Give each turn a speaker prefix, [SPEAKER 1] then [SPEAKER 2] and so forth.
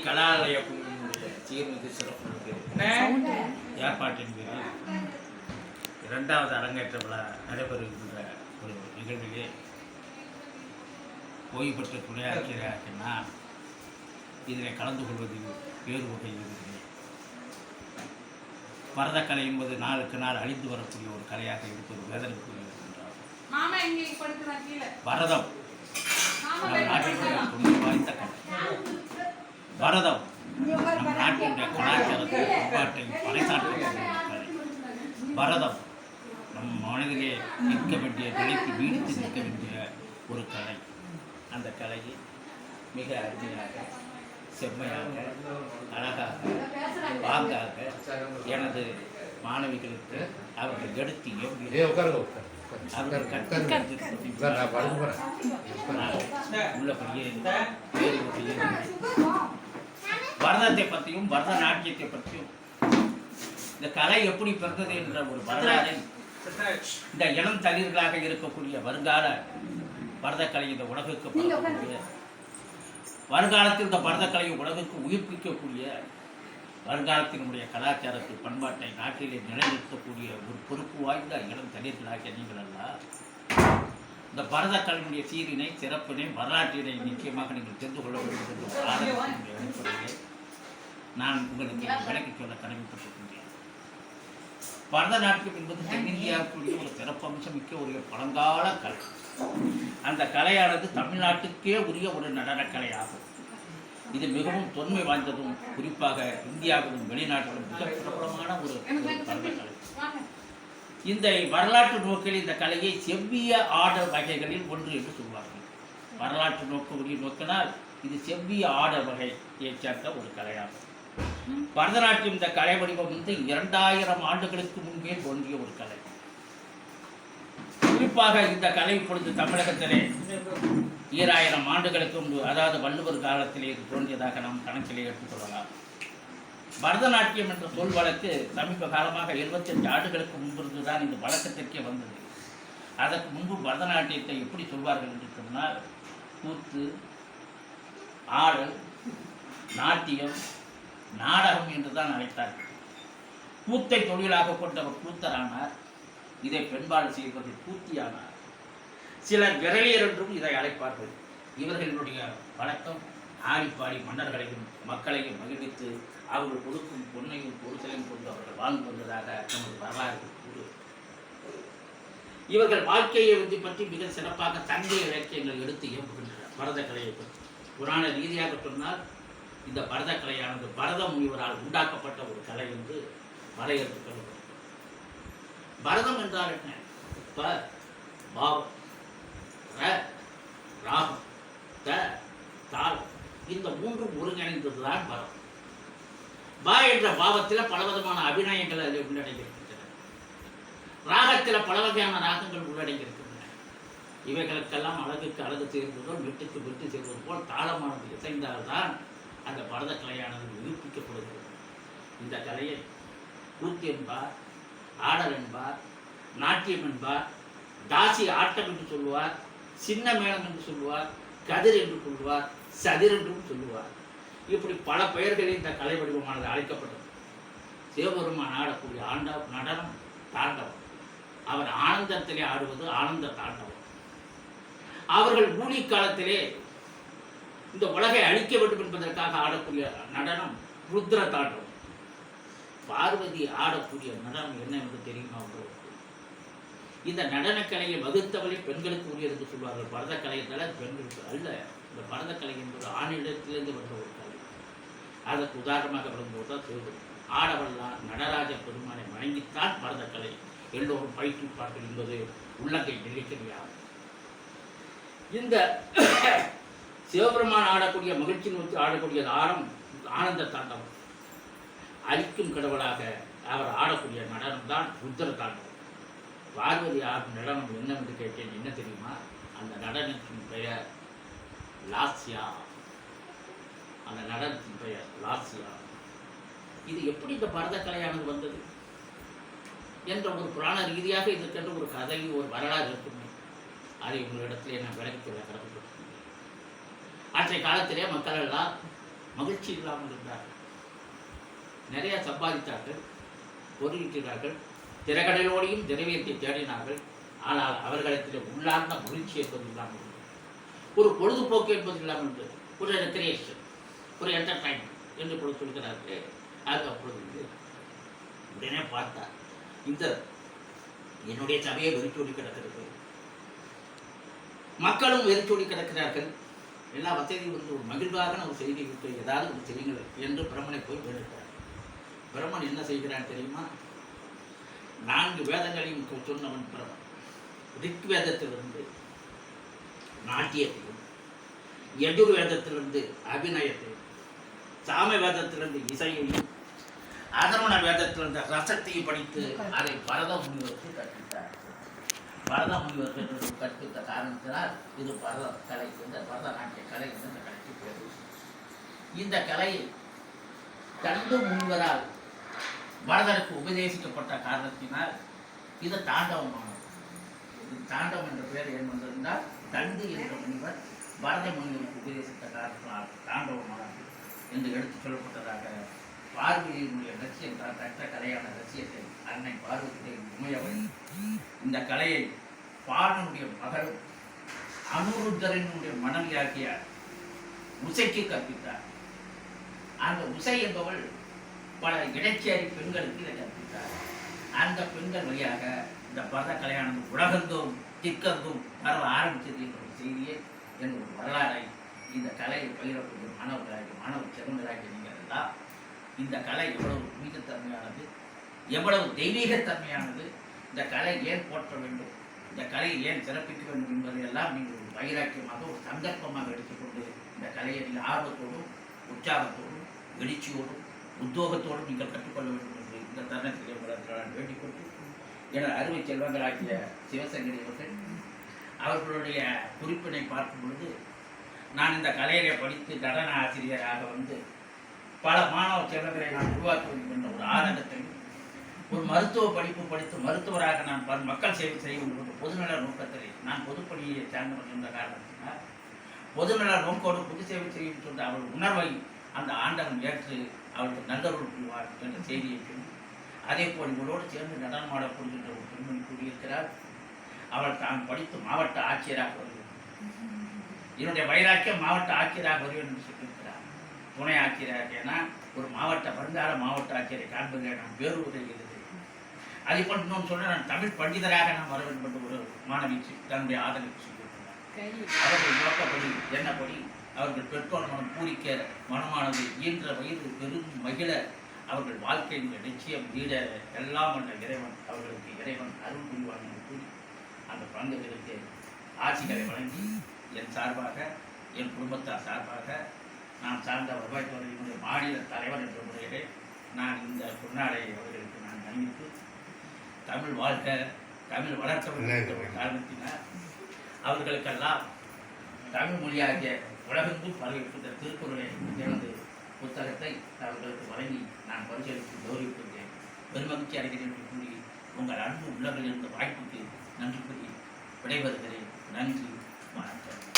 [SPEAKER 1] கலாலய குழுவினுடைய சீர்மிகு சிறப்பு ஏற்பாட்டின் பேரில் 2வது அரங்கேற்ற விழா நடைபெறுகின்ற ஒரு நிகழ்விலே ஓய்வு பெற்ற துணை ஆட்சியராக இதனை கலந்து கொள்வதில் வேறு வகையில் இருக்கிறேன். பரதக்கலை என்பது நாளுக்கு நாள் அழிந்து வரக்கூடிய ஒரு கலையாக இருப்பது வேதனைக்குரிய இருக்கின்றார். பரதம் நாட்டினுடைய வாய்ந்த கலை. பரதம் நம் நாட்டினுடைய கலாச்சாரத்தை பண்பாட்டையும் பறைசாற்றக்கூடிய கலை. பரதம் நம் மனதிலே நிற்க வேண்டிய நிலைக்கு நீடித்து நிற்க வேண்டிய ஒரு கலை. அந்த கலையை மிக அருமையாக செம்மையாக அழகாக பாங்காக எனது மாணவிகளுக்கு அவர்கள் எடுத்து உள்ளபடியே பரதத்தை பற்றியும் பரதநாட்டியத்தை பற்றியும் இந்த கலை எப்படி பிறந்தது என்ற ஒரு வரலாறை இந்த இளம் தளிர்களாக இருக்கக்கூடிய வருங்கால பரதக்கலை இந்த உலகுக்கு பரவக்கூடிய வருங்காலத்தில் இந்த பரதக்கலையை உலகுக்கு உயிர்ப்பிக்கக்கூடிய வருங்காலத்தினுடைய கலாச்சாரத்தை பண்பாட்டை நாட்டிலே நிலைநிறுத்தக்கூடிய ஒரு பொறுப்பு வாய்ந்த இளம் தளிர்களாகிய நீங்கள் அல்ல இந்த பரதக்கலையினுடைய சீரினை சிறப்பினை வரலாற்றினை நிச்சயமாக நீங்கள் தெரிந்து கொள்ள வேண்டும் என்ற ஆதரவினுடைய அடிப்படையிலே நான் உங்களுக்கு விளக்கி சொல்ல கடமைப்பட்டிருக்கின்றேன். பரதநாட்டியம் என்பது தென்னிந்தியாவுக்குரிய ஒரு சிறப்பம்சம் மிக்க ஒரு பழங்கால கலை. அந்த கலையானது தமிழ்நாட்டுக்கே உரிய ஒரு நடனக்கலை ஆகும். இது மிகவும் தொன்மை வாய்ந்ததும் குறிப்பாக இந்தியாவிலும் வெளிநாட்டிலும் மிக பிரபலமான ஒரு பரதக்கலை. இந்த வரலாற்று நோக்கில் இந்த கலையை செவ்விய ஆடல் வகைகளில் ஒன்று என்று சொல்வார்கள். வரலாற்று நோக்கினால் இது செவ்விய ஆடல் வகையை சேர்ந்த ஒரு கலையாகும். பரதநாட்டியம் இந்த கலை வடிவம் 2000 ஆண்டுகளுக்கு முன்பே தோன்றிய ஒரு கலை. குறிப்பாக இந்த கலை இப்பொழுது தமிழகத்திலே 2000 ஆண்டுகளுக்கு முன்பு, அதாவது வள்ளுவர் காலத்திலே இது தோன்றியதாக நாம் கணக்கிலே எடுத்துக்கொள்ளலாம். பரதநாட்டியம் என்ற சொல் வழக்கு சமீப காலமாக 75 ஆண்டுகளுக்கு முன்பிருந்து தான் இந்த வழக்கத்திற்கே வந்தது. அதற்கு முன்பு பரதநாட்டியத்தை எப்படி சொல்வார்கள் என்று சொன்னால் கூத்து, ஆடல், நாட்டியம், நாடகம் என்றுதான் அழைத்தார்கள். கூத்தை தொழிலாக கொண்டவர் கூத்தரானார். இதை பெண்பாடு செய்வர்கள் கூத்தியானார். சிலர் விரலியர் என்றும் இதை அழைப்பார்கள். இவர்களுடைய வழக்கம் ஆடிப்பாடி மன்னர்களையும் மக்களையும் மகிழ்வித்து அவர்கள் கொடுக்கும் பொன்னையும் பொருட்களையும் கொண்டு அவர்கள் வாழ்ந்து வந்ததாக நமது வரலாறு கூறு. இவர்கள் வாழ்க்கையை பற்றி மிக சிறப்பாக தந்தை இலக்கியங்கள் எடுத்து இயம்புகின்றனர். பரதக்கலையை பற்றி புராண ரீதியாக சொன்னால் இந்த பரதக்கலையானது பரத முனிவரால் உண்டாக்கப்பட்ட ஒரு கலை என்று வரையறுத்து கொள்ளப்படும். பரதம் என்றால் என்ன? பாவம், ராகம், தாளம், இந்த மூன்றும் ஒருங்கிணைந்ததுதான் பரதம். என்ற பாவத்தில் பலவிதமான அபிநயங்கள் அதில் உள்ளடங்கியிருக்கின்றன. ராகத்தில் பல வகையான ராகங்கள் உள்ளடங்கியிருக்கின்றன. இவைகளுக்கெல்லாம் அழகுக்கு அழகு சேர்ந்ததோ வெட்டுக்கு வெட்டு சேர்வது போல் தாளமானது இசைந்தால்தான் அந்த பரதக்கலையானது உயிர்ப்பிக்கப்படுகிறது. இந்த கலையை கூத்து என்பார், ஆடல் என்பார், நாட்டியம் என்பார், தாசி ஆட்டம் என்று சொல்லுவார், சின்ன மேளம் என்று சொல்லுவார், கதிர் என்று சொல்லுவார், சதிர் என்றும் சொல்லுவார். இப்படி பல பெயர்களில் இந்த கலை வடிவமானது அழைக்கப்பட்டது. சிவபெருமான் ஆடக்கூடிய நடனம் தாண்டவம். அவர் ஆனந்தத்திலே ஆடுவது ஆனந்த தாண்டவம். அவர்கள் ஊழி காலத்திலே இந்த உலகை அழிக்க வேண்டும் என்பதற்காக ஆடக்கூடிய நடனம் ருத்ர தாண்டவம். பார்வதி ஆடக்கூடிய நடனம் என்ன என்று தெரியுமா உங்களுக்கு? இந்த நடனக்கலையை வகுத்தவளை பெண்களுக்கு உரியது என்று சொல்வார்கள். பரதக்கலை என்றால் பெண்களுக்கு அல்ல. இந்த பரதக்கலை என்பது ஆணிடத்திலிருந்து வந்த ஒரு கலை. அதற்கு உதாரணமாக வரும்போது தான் சிவபெருமான் ஆடவல்லார் நடராஜ பெருமானை வணங்கித்தான் பரதக்கலை எல்லோரும் பயிற்றுப்பார்கள் என்பது உள்ளங்கை நிலைக்கிறார். இந்த சிவபெருமான் ஆடக்கூடிய மகிழ்ச்சி நோக்கி ஆடக்கூடிய ஆனந்த தாண்டவம். அழிக்கும் கடவுளாக அவர் ஆடக்கூடிய நடனம் தான் ருத்ர தாண்டவம். பார்வதி ஆடும் நடனம் என்னவென்று கேட்டேன். என்ன தெரியுமா? அந்த நடனத்தின் பெயர் லாஸ்யா. அந்த நடனத்தின் பெயர் லாஸ்யா. இது எப்படி இந்த பரதக்கலையானது வந்தது என்ற ஒரு புராண ரீதியாக இதற்கென்று ஒரு கதை, ஒரு வரலாறு இருக்குமே. அதை உங்களிடத்திலே நான் விளக்கி சொல்ல கடமைப்பட்டிருக்கிறேன். அன்றைய காலத்திலே மக்கள் எல்லாம் மகிழ்ச்சி இல்லாமல் இருந்தார்கள். நிறைய சம்பாதித்தார்கள், பொருளீட்டினார்கள், திறகடலோடையும் திரவியத்தை தேடினார்கள். ஆனால் அவர்களிடத்தில் உள்ளார்ந்த மகிழ்ச்சி என்பது இல்லாமல் இருந்தது. ஒரு பொழுதுபோக்கு என்பது இல்லாமல் இருந்தது. ஒரு ரெக்ரியேஷன், ஒரு என்டர்டைன்மெண்ட் என்று கூட சொல்கிறார்கள். அது அப்பொழுது உடனே பார்த்தார், இந்த என்னுடைய சபையை வெறிச்சோடி கிடக்கிறது, மக்களும் வெறிச்சோடி கிடக்கிறார்கள், எல்லா வசதியும் வந்து ஒரு மகிழ்வாக ஒரு செய்தி விட்டு ஏதாவது ஒரு செய்யுங்கள் என்று பிரம்மனை போய் வேண்டுகிறார். பிரம்மன் என்ன செய்கிறான் தெரியுமா? 4 வேதங்களையும் சொன்னவன் பிரம்மன். ரிக் வேதத்திலிருந்து நாட்டியத்தையும், யஜுர் வேதத்திலிருந்து அபிநயத்தையும், சாம வேதத்திலிருந்து இசையையும், அதர்வண வேதத்திலிருந்து ரசத்தையும் படித்து அதை பரத முனிவருக்கு கற்பித்தார். பரத முனிவருக்கு கற்பித்த காரணத்தினால் இது பரத கலை, இந்த பரதநாட்டிய கலை என்று இந்த கலைக்கு பேர். இந்த கலையை கண்டு முனிவரால் பரதனுக்கு உபதேசிக்கப்பட்ட காரணத்தினால் இது தாண்டவமானது. தாண்டவம் என்ற பெயர் ஏன் வந்திருந்தால், தண்டு என்ற முனிவர் பரத முனிவருக்கு உபதேசித்த காரணத்தினால் தாண்டவமானது என்று எடுத்து சொல்லப்பட்டதாக பார்வதியினுடைய லட்சியம் தான் கற்ற கலையான லட்சியத்தை அன்னை பார்வதியை உமையவன் இந்த கலையை பாடனுடைய மகளும் அனுருத்தரனுடைய மனைவியாகிய உசைக்கு கற்பித்தார். அந்த உசை என்பவள் பல இடைச்சேரி பெண்களுக்கு இதை கற்பித்தார். அந்த பெண்கள் வழியாக இந்த பரத கலையானது உலகெங்கும் திக்கெங்கும் பரவ ஆரம்பித்தது என்ற ஒரு செய்தியை என்ற ஒரு வரலாறை இந்த கலையை பயிரக்கூடிய மாணவ செல்வங்களாகிய நீங்கள் எல்லாம் இந்த கலை எவ்வளவு புனிதத்தன்மையானது, எவ்வளவு தெய்வீகத்தன்மையானது, இந்த கலை ஏன் போற்ற வேண்டும், இந்த கலையை ஏன் சிறப்பிக்க வேண்டும் என்பதையெல்லாம் நீங்கள் ஒரு வைராக்கியமாக ஒரு சந்தர்ப்பமாக எடுத்துக்கொண்டு இந்த கலையை நீங்கள் ஆர்வத்தோடும் உற்சாகத்தோடும் எழுச்சியோடும் உத்தியோகத்தோடும் நீங்கள் கற்றுக்கொள்ள வேண்டும் என்று இந்த தருணத்திலே உங்களால் வேண்டிக் கொண்டு என அருமை செல்வங்களாகிய சிவசங்கரி அவர்களுடைய குறிப்பினை பார்க்கும் பொழுது, நான் இந்த கலையை படித்து நடன ஆசிரியராக வந்து பல மாணவ செல்வங்களை நான் உருவாக்க வேண்டும் என்ற ஒரு ஆனந்தத்தையும், ஒரு மருத்துவ படிப்பு படித்து மருத்துவராக நான் மக்கள் சேவை செய்ய வேண்டும் என்ற பொதுநல நோக்கத்திலே நான் பொதுப்பணியை சார்ந்தவன் என்ற காரணத்தினால் பொதுநல நோக்கோடு பொது சேவை செய்யும் சொன்ன அவர்கள் உணர்வை அந்த ஆண்டவன் ஏற்று அவருக்கு நல்லொருள் புரிவார் என்ற செய்தியை சொல்லி, அதே போல் இவரோடு சேர்ந்து நடனமாடப்படுகின்ற ஒரு பெண்மணி கூறியிருக்கிறார். அவள் தான் படித்து மாவட்ட ஆட்சியராக வருகிறார். என்னுடைய வைராக்கியம் மாவட்ட ஆட்சியராக வருவேன் என்று சொல்லியிருக்கிறார். துணை ஆட்சியராக ஏன்னா ஒரு மாவட்ட வருங்கால மாவட்ட ஆட்சியரை காண்பதில் நான் வேறு உதவுகிறது. அதை போன்று இன்னொன்று சொன்னால் நான் தமிழ் பண்டிதராக நான் வர வேண்டும் என்று ஒரு மாணவி தன்னுடைய ஆதரவு சொல்லியிருக்கிறார். அவர்கள் நோக்கப்படி என்னப்படி அவர்கள் பெற்றோர் மனம் பூரிக்க மனமானது இயன்ற வயது பெரும் மகிழ அவர்கள் வாழ்க்கையின் நிச்சயம் வீட எல்லாம் என்ற இறைவன் அவர்களுக்கு இறைவன் அருள் புரிவான் என்று கூறி அந்த குழந்தைகளுக்கு ஆட்சிகளை வழங்கி என் சார்பாக என் குடும்பத்தார் சார்பாக நான் சார்ந்த வருவாய்த்துறையினுடைய மாநில தலைவர் என்ற முறையிலே நான் இந்த பொன்னாடை அவர்களுக்கு நான் அணிவித்து தமிழ் வாழ்க்கை தமிழ் வளர்க்க வேண்டும் என்ற ஒரு காரணத்தினால் அவர்களுக்கெல்லாம் தமிழ் மொழியாகிய உலகெங்கும் பரவியிருக்கின்ற திருக்குறளை எனது புத்தகத்தை அவர்களுக்கு வழங்கி நான் பரிசீலித்து கௌரவிக்கின்றேன். பெருமகிழ்ச்சி அடைகிறேன் என்று கூறி உங்கள் அன்பு உள்ளவர்கள் இருந்த வாய்ப்புக்கு நன்றி கூறி விடைபெறுகிறேன். நன்றி, வணக்கம்.